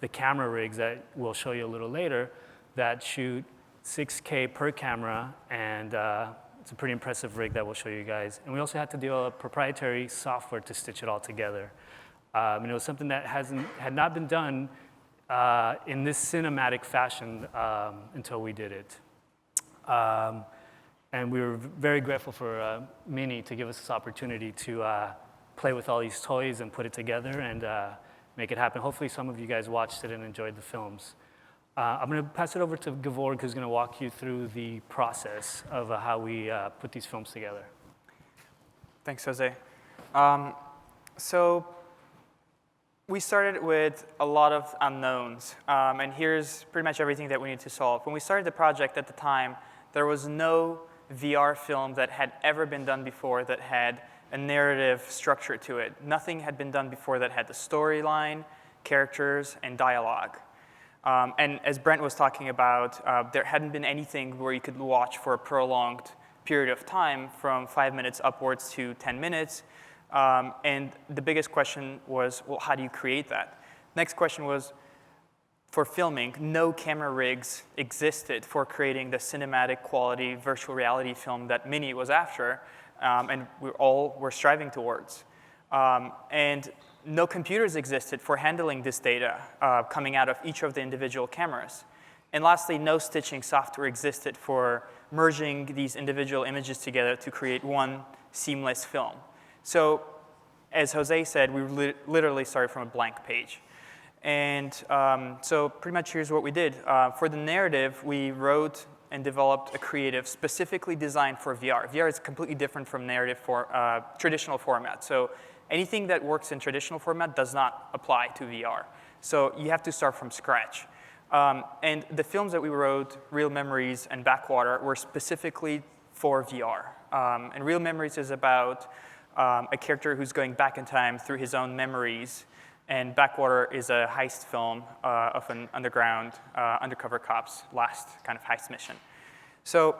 the camera rigs that we'll show you a little later that shoot 6K per camera, and it's a pretty impressive rig that we'll show you guys. And we also had to develop proprietary software to stitch it all together. And it was something that had not been done in this cinematic fashion until we did it. And we were very grateful for Minnie to give us this opportunity to play with all these toys and put it together and make it happen. Hopefully some of you guys watched it and enjoyed the films. I'm going to pass it over to Gevorg, who's going to walk you through the process of how we put these films together. Thanks, Jose. So we started with a lot of unknowns, and here's pretty much everything that we need to solve. When we started the project at the time, there was no VR film that had ever been done before that had a narrative structure to it. Nothing had been done before that had the storyline, characters, and dialogue. And as Brent was talking about, there hadn't been anything where you could watch for a prolonged period of time from 5 minutes upwards to 10 minutes. And the biggest question was, well, how do you create that? Next question was, for filming, no camera rigs existed for creating the cinematic quality virtual reality film that Minnie was after, and we all were striving towards. And no computers existed for handling this data coming out of each of the individual cameras. And lastly, no stitching software existed for merging these individual images together to create one seamless film. So as Jose said, we literally started from a blank page. And so pretty much here's what we did. For the narrative, we wrote and developed a creative specifically designed for VR. VR is completely different from narrative for traditional format. So anything that works in traditional format does not apply to VR. So you have to start from scratch. And the films that we wrote, Real Memories and Backwater, were specifically for VR. And Real Memories is about a character who's going back in time through his own memories. And Backwater is a heist film of an underground undercover cop's last kind of heist mission. So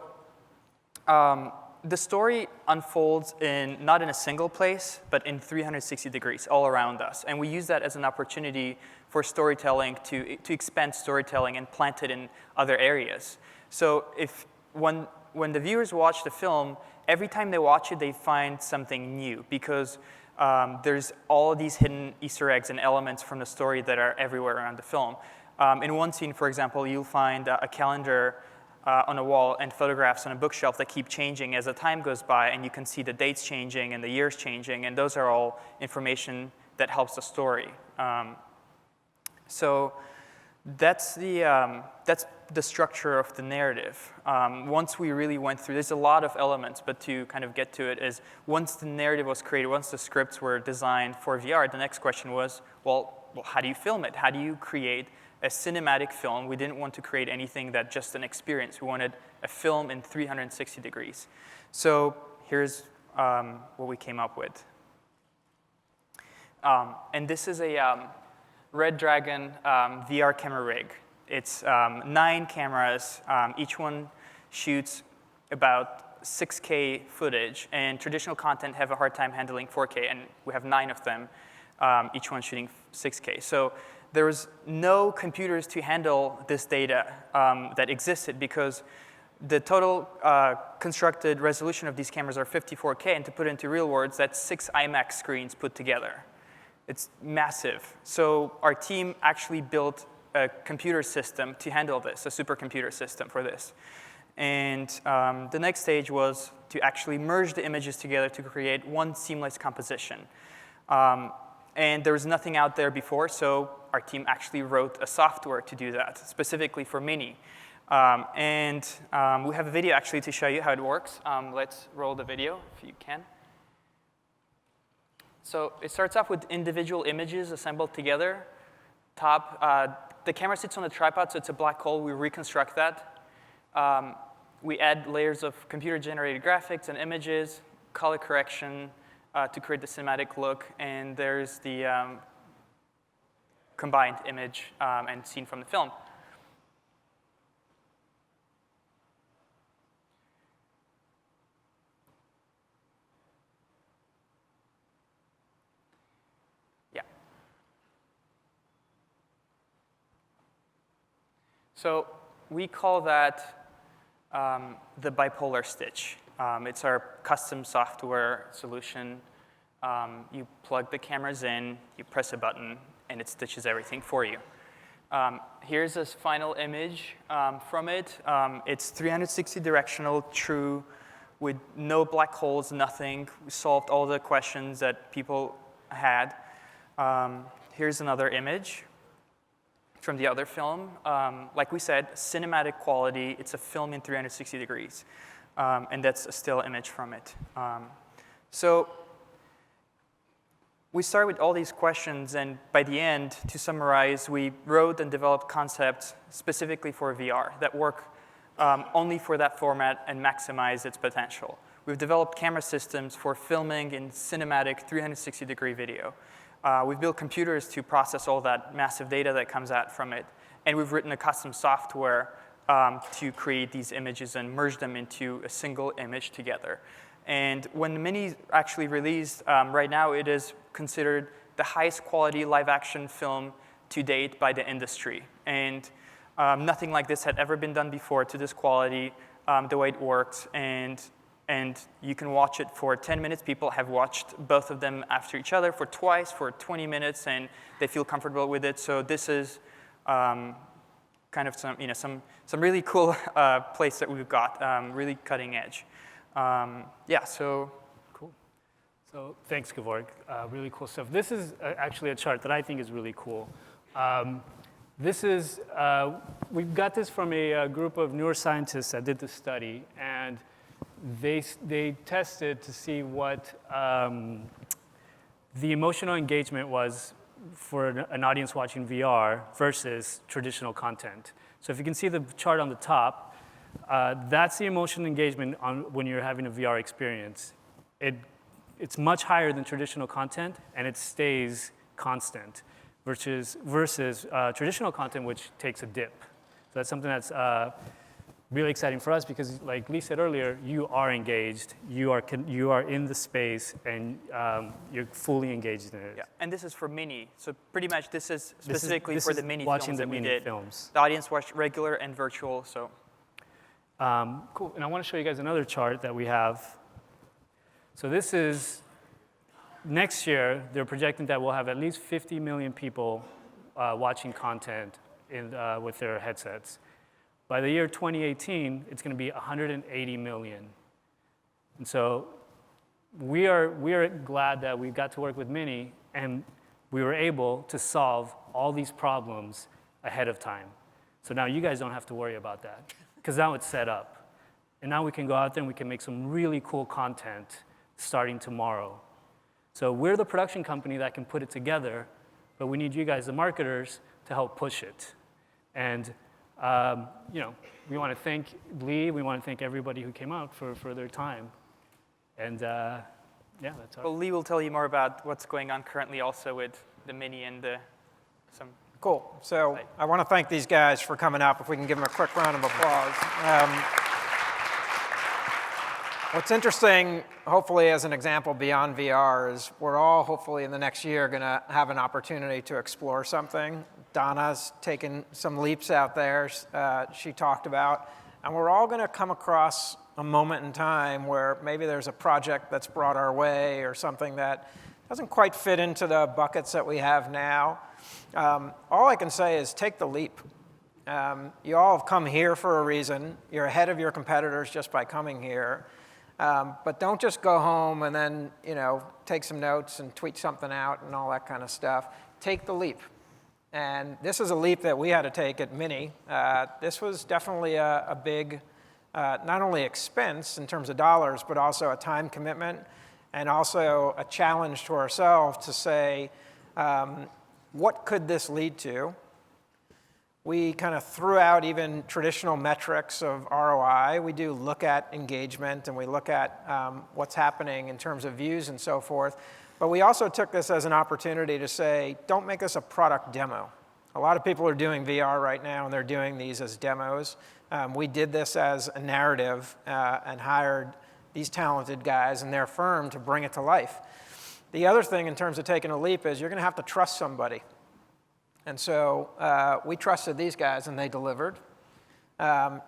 the story unfolds not in a single place, but in 360 degrees all around us. And we use that as an opportunity for storytelling to expand storytelling and plant it in other areas. So when the viewers watch the film, every time they watch it, they find something new because there's all these hidden Easter eggs and elements from the story that are everywhere around the film. In one scene, for example, you'll find a calendar on a wall and photographs on a bookshelf that keep changing as the time goes by, and you can see the dates changing and the years changing, and those are all information that helps the story. So that's the structure of the narrative. Once we really went through, there's a lot of elements, but to kind of get to it is, once the narrative was created, once the scripts were designed for VR, the next question was, well, how do you film it? How do you create a cinematic film? We didn't want to create anything that just an experience. We wanted a film in 360 degrees. So here's what we came up with. And this is a Red Dragon VR camera rig. It's 9 cameras. Each one shoots about 6K footage, and traditional content have a hard time handling 4K, and we have 9 of them, each one shooting 6K. So there was no computers to handle this data that existed because the total constructed resolution of these cameras are 54K, and to put it into real words, that's 6 IMAX screens put together. It's massive. So our team actually built a computer system to handle this, a supercomputer system for this. And the next stage was to actually merge the images together to create one seamless composition. And there was nothing out there before, so our team actually wrote a software to do that, specifically for Minnie. And we have a video actually to show you how it works. Let's roll the video, if you can. So it starts off with individual images assembled together. The camera sits on a tripod, so it's a black hole. We reconstruct that. We add layers of computer-generated graphics and images, color correction to create the cinematic look, and there's the combined image and scene from the film. Yeah. So we call that the bipolar stitch. It's our custom software solution. You plug the cameras in, you press a button, and it stitches everything for you. Here's a final image from it. It's 360 directional, true, with no black holes, nothing. We solved all the questions that people had. Here's another image from the other film. Like we said, cinematic quality. It's a film in 360 degrees. And that's a still image from it. So we started with all these questions, and by the end, to summarize, we wrote and developed concepts specifically for VR that work only for that format and maximize its potential. We've developed camera systems for filming in cinematic 360-degree video. We've built computers to process all that massive data that comes out from it. And we've written a custom software to create these images and merge them into a single image together. And when the Mini actually released, right now it is considered the highest quality live-action film to date by the industry. And nothing like this had ever been done before to this quality, the way it works. And you can watch it for 10 minutes. People have watched both of them after each other for twice, for 20 minutes, and they feel comfortable with it. So this is kind of some really cool place that we've got, really cutting edge. Yeah, so. Cool. So thanks, Gevorg. Really cool stuff. This is actually a chart that I think is really cool. This is, we got this from a group of neuroscientists that did this study, and they tested to see what the emotional engagement was for an audience watching VR versus traditional content. So if you can see the chart on the top, that's the emotional engagement when you're having a VR experience. It's much higher than traditional content, and it stays constant, versus traditional content, which takes a dip. So that's something that's really exciting for us because, like Lee said earlier, you are engaged, you are in the space, and you're fully engaged in it. Yeah, and this is for Mini. So pretty much this is specifically for the Mini watching films the that we Mini did. films. The audience watched regular and virtual, so. Cool, and I want to show you guys another chart that we have. So this is, next year, they're projecting that we'll have at least 50 million people watching content with their headsets. By the year 2018, it's going to be 180 million. And so we are glad that we got to work with Mini, and we were able to solve all these problems ahead of time. So now you guys don't have to worry about that, because now it's set up. And now we can go out there and we can make some really cool content starting tomorrow. So we're the production company that can put it together, but we need you guys, the marketers, to help push it. And we want to thank Lee. We want to thank everybody who came out for their time. And yeah, that's all. Well, Lee will tell you more about what's going on currently also with the Mini and some. Cool. So I want to thank these guys for coming up. If we can give them a quick round of applause. What's interesting, hopefully as an example beyond VR, is we're all hopefully in the next year going to have an opportunity to explore something. Donna's taken some leaps out there, she talked about. And we're all going to come across a moment in time where maybe there's a project that's brought our way or something that doesn't quite fit into the buckets that we have now. All I can say is take the leap. You all have come here for a reason. You're ahead of your competitors just by coming here. But don't just go home and then take some notes and tweet something out and all that kind of stuff. Take the leap. And this is a leap that we had to take at Mini. This was definitely a big, not only expense in terms of dollars, but also a time commitment and also a challenge to ourselves to say, what could this lead to? We kind of threw out even traditional metrics of ROI. We do look at engagement and we look at what's happening in terms of views and so forth. But we also took this as an opportunity to say, don't make this a product demo. A lot of people are doing VR right now and they're doing these as demos. We did this as a narrative and hired these talented guys and their firm to bring it to life. The other thing in terms of taking a leap is you're going to have to trust somebody. And so we trusted these guys and they delivered.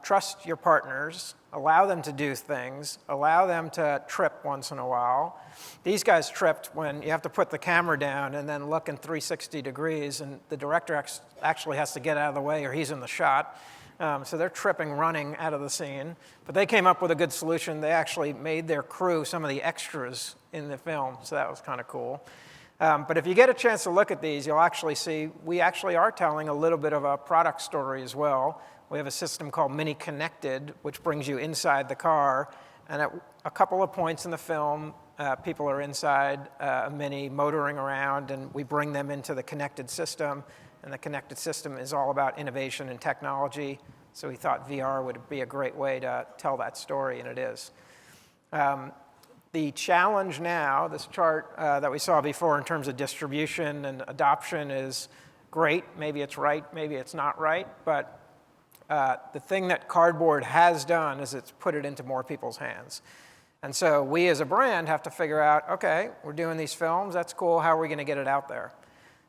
trust your partners, allow them to do things, allow them to trip once in a while. These guys tripped when you have to put the camera down and then look in 360 degrees, and the director actually has to get out of the way or he's in the shot. So they're tripping, running out of the scene. But they came up with a good solution. They actually made their crew some of the extras in the film, so that was kind of cool. But if you get a chance to look at these, you'll actually see we actually are telling a little bit of a product story as well. We have a system called Mini Connected, which brings you inside the car. And at a couple of points in the film, people are inside a Mini motoring around, and we bring them into the connected system. And the connected system is all about innovation and technology. So we thought VR would be a great way to tell that story, and it is. The challenge now, this chart that we saw before in terms of distribution and adoption is great. Maybe it's right, maybe it's not right. But the thing that cardboard has done is it's put it into more people's hands. And so we as a brand have to figure out, okay, we're doing these films, that's cool, how are we going to get it out there?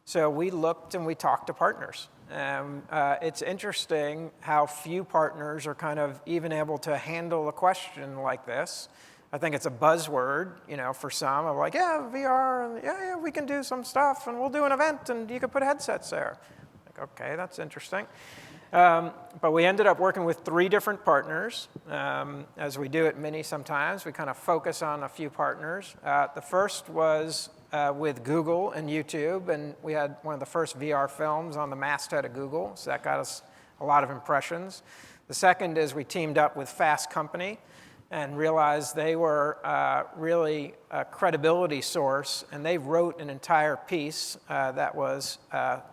So we looked and we talked to partners. It's interesting how few partners are kind of even able to handle a question like this. I think it's a buzzword, for some of like, yeah, VR, and yeah, we can do some stuff, and we'll do an event, and you can put headsets there. Like, okay, that's interesting. But we ended up working with 3 different partners. As we do at Mini sometimes, we kind of focus on a few partners. The first was with Google and YouTube, and we had one of the first VR films on the masthead of Google, so that got us a lot of impressions. The second is we teamed up with Fast Company and realized they were really a credibility source, and they wrote an entire piece that was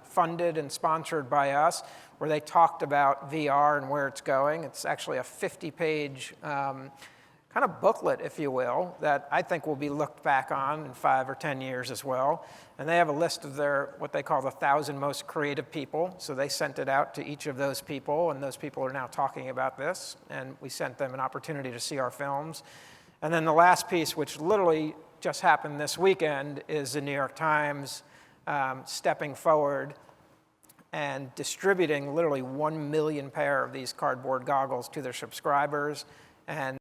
funded and sponsored by us, where they talked about VR and where it's going. It's actually a 50-page kind of booklet, if you will, that I think will be looked back on in 5 or 10 years as well. And they have a list of their, what they call the 1,000 most creative people. So they sent it out to each of those people, and those people are now talking about this. And we sent them an opportunity to see our films. And then the last piece, which literally just happened this weekend, is the New York Times stepping forward and distributing literally 1 million pair of these cardboard goggles to their subscribers. And